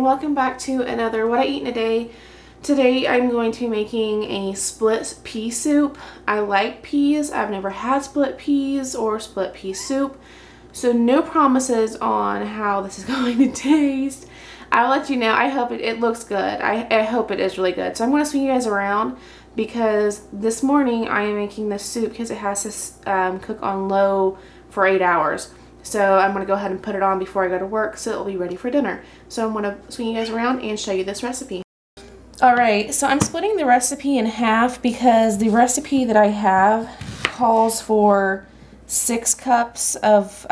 welcome back to another What I Eat in a Day. Today I'm going to be making a split pea soup. I like peas. I've never had split peas or split pea soup, so no promises on how this is going to taste. I'll let you know. I hope it looks good. I hope it is really good. So I'm going to swing you guys around because this morning I am making this soup because it has to cook on low for 8 hours. So I'm going to go ahead and put it on before I go to work so it'll be ready for dinner. So I'm going to swing you guys around and show you this recipe. Alright, so I'm splitting the recipe in half because the recipe that I have calls for 6 cups of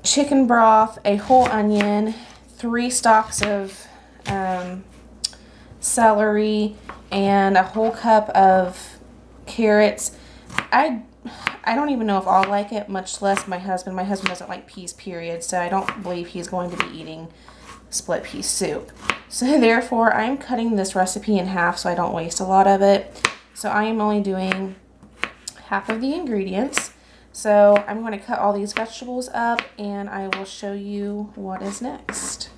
chicken broth, a whole onion, 3 stalks of celery, and a whole cup of carrots. I don't even know if I'll like it, much less my husband. My husband doesn't like peas, period, so I don't believe he's going to be eating split pea soup. So therefore, I'm cutting this recipe in half so I don't waste a lot of it. So I am only doing half of the ingredients. So I'm going to cut all these vegetables up and I will show you what is next.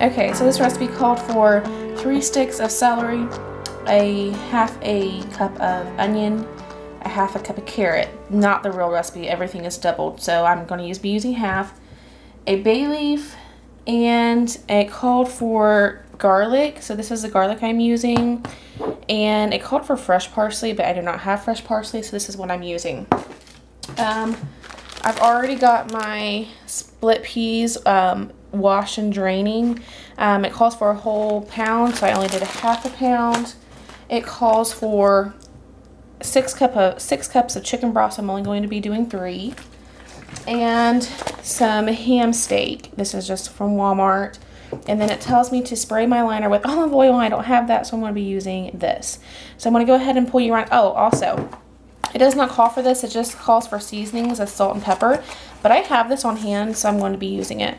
Okay, so this recipe called for 3 sticks of celery, a half a cup of onion, a half a cup of carrot. Not the real recipe, everything is doubled, so I'm going to be using half, a bay leaf, and it called for garlic. So this is the garlic I'm using, and it called for fresh parsley, but I do not have fresh parsley, so this is what I'm using. I've already got my split peas washed and draining. It calls for a whole pound, so I only did a half a pound. It calls for 6 cups of chicken broth, so I'm only going to be doing 3. And some ham steak. This is just from Walmart. And then it tells me to spray my liner with olive oil, and I don't have that, so I'm going to be using this. So I'm going to go ahead and pull you around. Oh, also, it does not call for this. It just calls for seasonings of salt and pepper. But I have this on hand, so I'm going to be using it.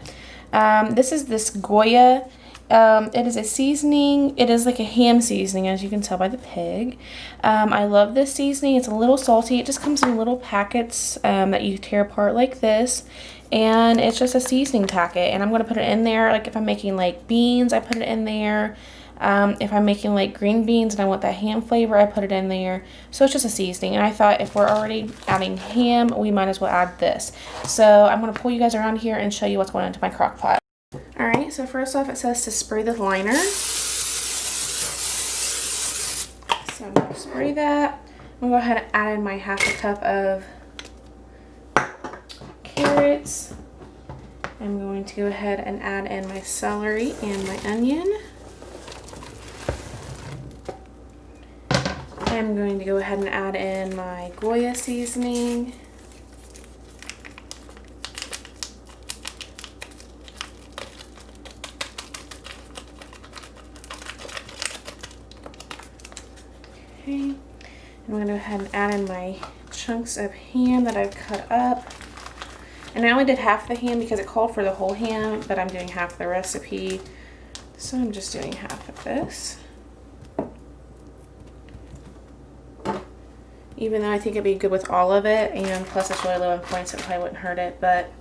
This is this Goya. It is a seasoning. It is like a ham seasoning, as you can tell by the pig. I love this seasoning. It's a little salty. It just comes in little packets that you tear apart like this. And it's just a seasoning packet. And I'm going to put it in there. Like if I'm making like beans, I put it in there. If I'm making like green beans and I want that ham flavor, I put it in there. So it's just a seasoning. And I thought if we're already adding ham, we might as well add this. So I'm going to pull you guys around here and show you what's going into my crock pot. Alright, so first off it says to spray the liner. So I'm going to spray that. I'm going to go ahead and add in my half a cup of carrots. I'm going to go ahead and add in my celery and my onion. I'm going to go ahead and add in my Goya seasoning. Okay, I'm going to go ahead and add in my chunks of ham that I've cut up. And I only did half the ham because it called for the whole ham, but I'm doing half the recipe. So I'm just doing half of this. Even though I think it'd be good with all of it, and plus it's really low in points, it probably wouldn't hurt it, but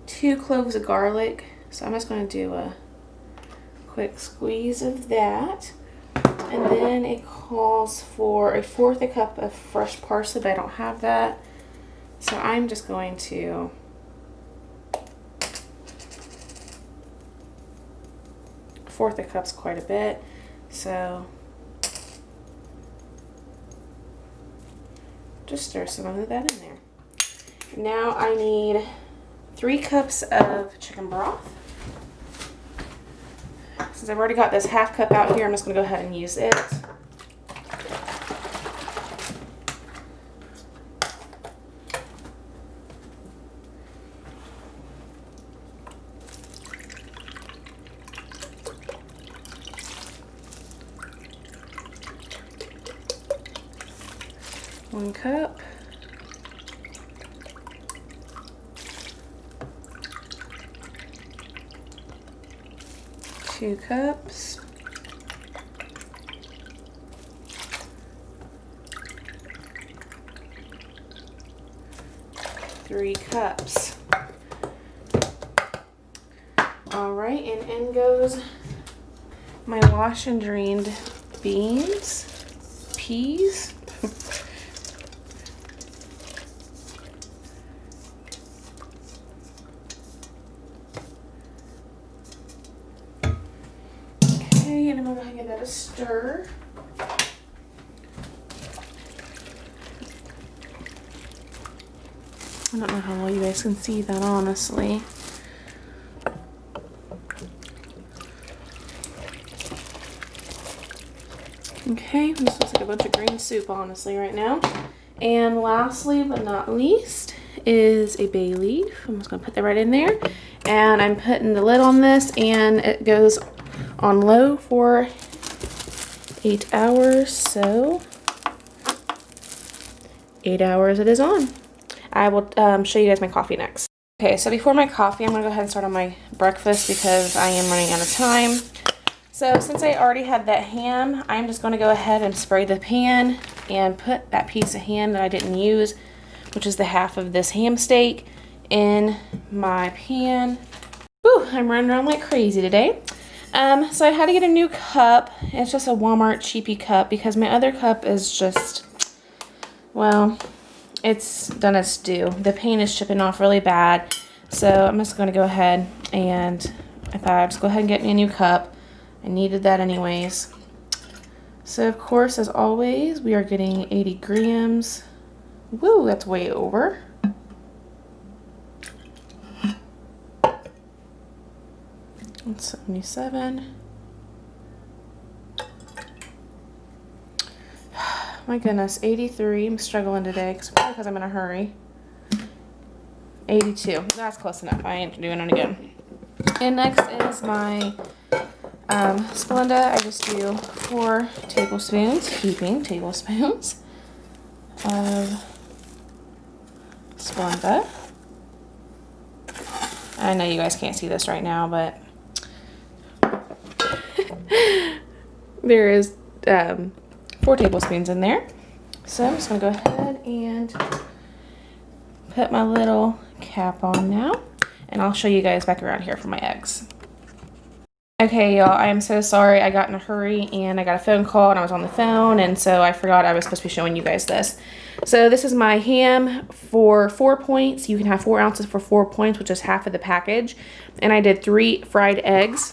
2 cloves of garlic. So I'm just going to do a quick squeeze of that. And then it calls for 1/4 cup of fresh parsley, but I don't have that. So I'm just going to a cup's quite a bit. So just stir some of that in there. Now I need 3 cups of chicken broth. Since I've already got this half cup out here, I'm just going to go ahead and use it. One cup. 2 cups. 3 cups. Alright, and in goes my wash and drained beans, peas. Okay, and I'm going to give that a stir. I don't know how well you guys can see that, honestly. Okay, this looks like a bunch of green soup, honestly, right now. And lastly, but not least, is a bay leaf. I'm just going to put that right in there. And I'm putting the lid on this, and it goes on low for 8 hours. So 8 hours it is on. I will show you guys my coffee next. Okay, so before my coffee, I'm going to go ahead and start on my breakfast because I am running out of time. So since I already had that ham, I'm just going to go ahead and spray the pan and put that piece of ham that I didn't use, which is the half of this ham steak, in my pan. Whew, I'm running around like crazy today. So I had to get a new cup. It's just a Walmart cheapy cup because my other cup is just, well, it's done its due. The paint is chipping off really bad. So I'm just going to go ahead and I thought I'd just go ahead and get me a new cup. I needed that anyways. So of course, as always, we are getting 80 grams. Woo, that's way over. That's 77. My goodness, 83. I'm struggling today probably because I'm in a hurry. 82. That's close enough. I ain't doing it again. And next is my Splenda. I just do 4 tablespoons, heaping tablespoons of Splenda. I know you guys can't see this right now, but there is 4 tablespoons in there. So I'm just going to go ahead and put my little cap on now. and I'll show you guys back around here for my eggs. Okay, y'all, I am so sorry. I got in a hurry and I got a phone call and I was on the phone, and so I forgot I was supposed to be showing you guys this. So this is my ham for 4 points. You can have 4 ounces for 4 points, which is half of the package. And I did 3 fried eggs.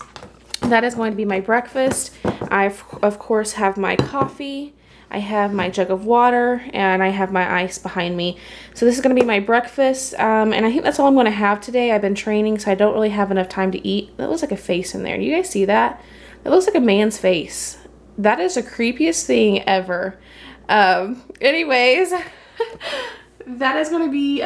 That is going to be my breakfast. I, of course, have my coffee. I have my jug of water, and I have my ice behind me. So this is going to be my breakfast, and I think that's all I'm going to have today. I've been training, so I don't really have enough time to eat. That looks like a face in there. Do you guys see that? It looks like a man's face. That is the creepiest thing ever. Anyways, that is going to be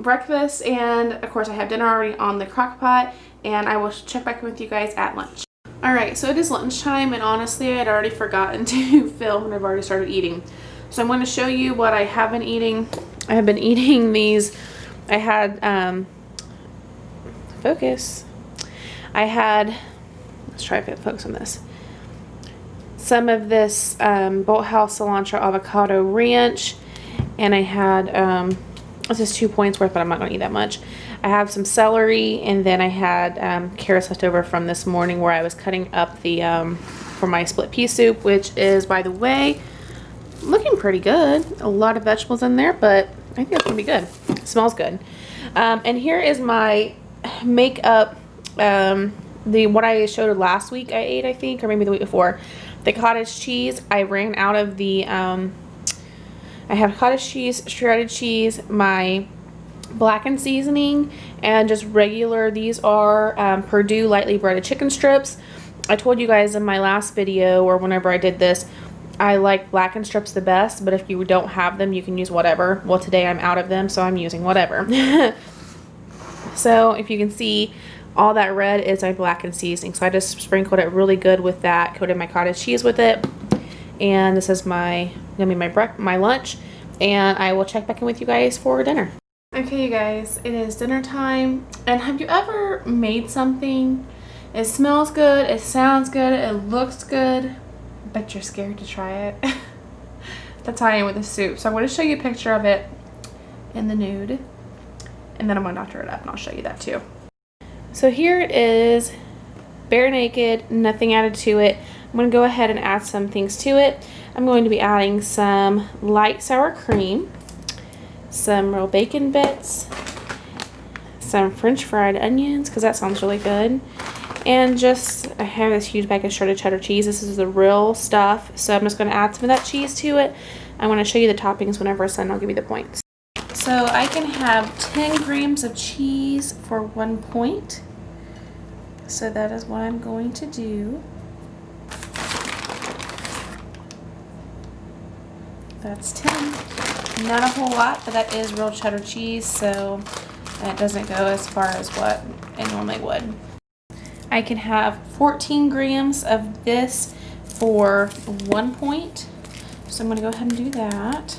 breakfast, and of course I have dinner already on the crock pot, and I will check back with you guys at lunch. Alright, so it is lunchtime, and honestly I had already forgotten to film and I've already started eating. So I'm going to show you what I have been eating. I have been eating these. I had, focus. I had, let's try to focus on this. Some of this Bolthouse cilantro avocado ranch, and I had, this is 2 points worth, but I'm not going to eat that much. I have some celery, and then I had carrots left over from this morning where I was cutting up the for my split pea soup, which is, by the way, looking pretty good. A lot of vegetables in there, but I think it's gonna be good. It smells good. And here is my makeup. What I showed last week I ate, I think, or maybe the week before. The cottage cheese. I ran out of the. I have cottage cheese, shredded cheese, my blackened seasoning, and just regular. These are Perdue lightly breaded chicken strips. I told you guys in my last video, or whenever I did this, I like blackened strips the best, but if you don't have them, you can use whatever. Well, today I'm out of them, so I'm using whatever. So if you can see, all that red is my blackened seasoning. So I just sprinkled it really good with that, coated my cottage cheese with it, and this is gonna be my lunch, and I will check back in with you guys for dinner. Okay, you guys, it is dinner time, and have you ever made something? It smells good, it sounds good, it looks good, but you're scared to try it. That's how I am with the soup. So I'm going to show you a picture of it in the nude, and then I'm going to doctor it up, and I'll show you that too. So here it is, bare naked, nothing added to it. I'm going to go ahead and add some things to it. I'm going to be adding some light sour cream, some real bacon bits, some French fried onions, because that sounds really good, and just, I have this huge bag of shredded cheddar cheese. This is the real stuff, so I'm just going to add some of that cheese to it. I'm going to show you the toppings whenever it's done. I'll give you the points. So I can have 10 grams of cheese for 1 point, so that is what I'm going to do. That's 10. Not a whole lot, but that is real cheddar cheese, so it doesn't go as far as what it normally would. I can have 14 grams of this for 1 point, so I'm going to go ahead and do that.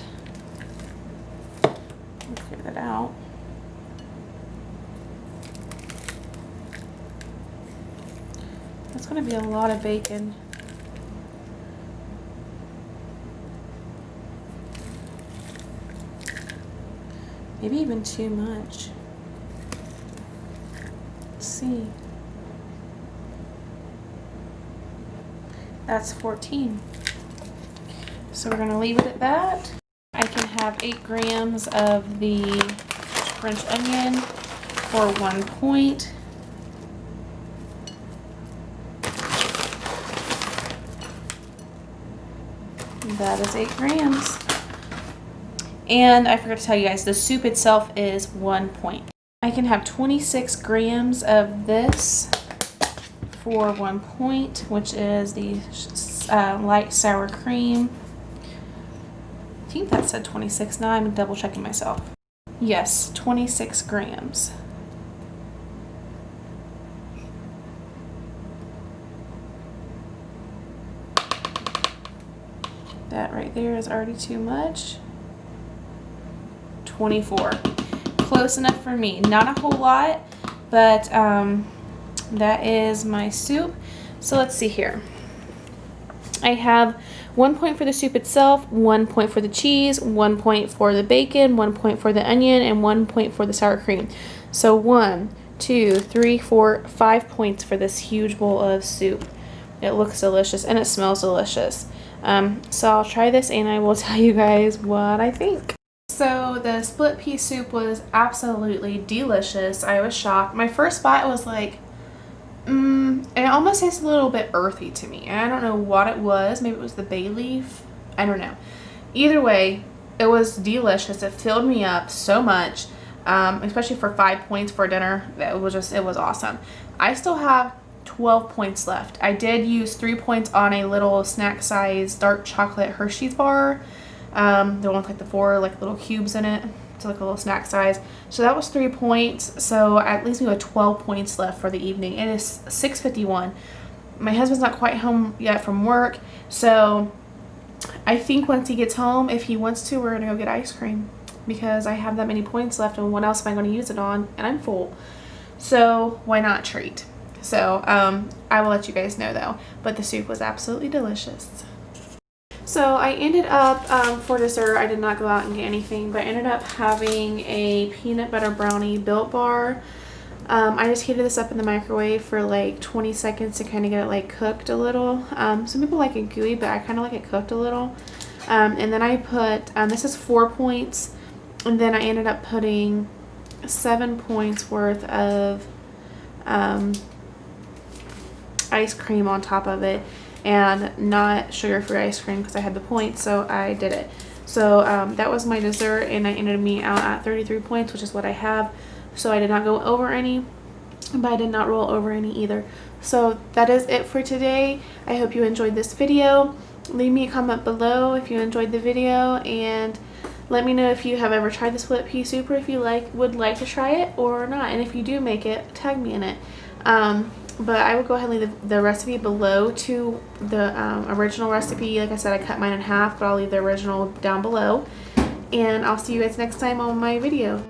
Figure that out. That's going to be a lot of bacon. Maybe even too much. Let's see. That's 14. So we're gonna leave it at that. I can have 8 grams of the French onion for 1 point. That is 8 grams. And I forgot to tell you guys, the soup itself is 1 point. I can have 26 grams of this for 1 point, which is the light sour cream. I think that said 26. Now I'm double checking myself. Yes, 26 grams. That right there is already too much. 24. Close enough for me. Not a whole lot, but that is my soup. So let's see here. I have 1 point for the soup itself, 1 point for the cheese, 1 point for the bacon, 1 point for the onion, and 1 point for the sour cream. So 1, 2, 3, 4, 5 points for this huge bowl of soup. It looks delicious and it smells delicious. So I'll try this and I will tell you guys what I think. So the split pea soup was absolutely delicious. I was shocked. My first bite was like, it almost tastes a little bit earthy to me. I don't know what it was. Maybe it was the bay leaf. I don't know. Either way, it was delicious. It filled me up so much, especially for 5 points for dinner. It was awesome. I still have 12 points left. I did use 3 points on a little snack size dark chocolate Hershey's bar. The one with like the 4 like little cubes in it. So like a little snack size. So that was 3 points. So at least we have 12 points left for the evening. It is 6:51. My husband's not quite home yet from work. So I think once he gets home, if he wants to, we're going to go get ice cream. Because I have that many points left and what else am I going to use it on? And I'm full. So why not treat? So I will let you guys know though. But the soup was absolutely delicious. So I ended up, for dessert, I did not go out and get anything, but I ended up having a peanut butter brownie Built Bar. I just heated this up in the microwave for like 20 seconds to kind of get it like cooked a little. Some people like it gooey, but I kind of like it cooked a little. And then I put, this is 4 points, and then I ended up putting 7 points worth of ice cream on top of it. And not sugar-free ice cream because I had the points, so I did it. So that was my dessert, and I ended me out at 33 points, which is what I have. So I did not go over any, but I did not roll over any either. So that is it for today. I hope you enjoyed this video. Leave me a comment below if you enjoyed the video, and let me know if you have ever tried the split pea soup, or if you would like to try it or not. And if you do make it, tag me in it. But I will go ahead and leave the recipe below to the original recipe. Like I said, I cut mine in half, but I'll leave the original down below. And I'll see you guys next time on my video.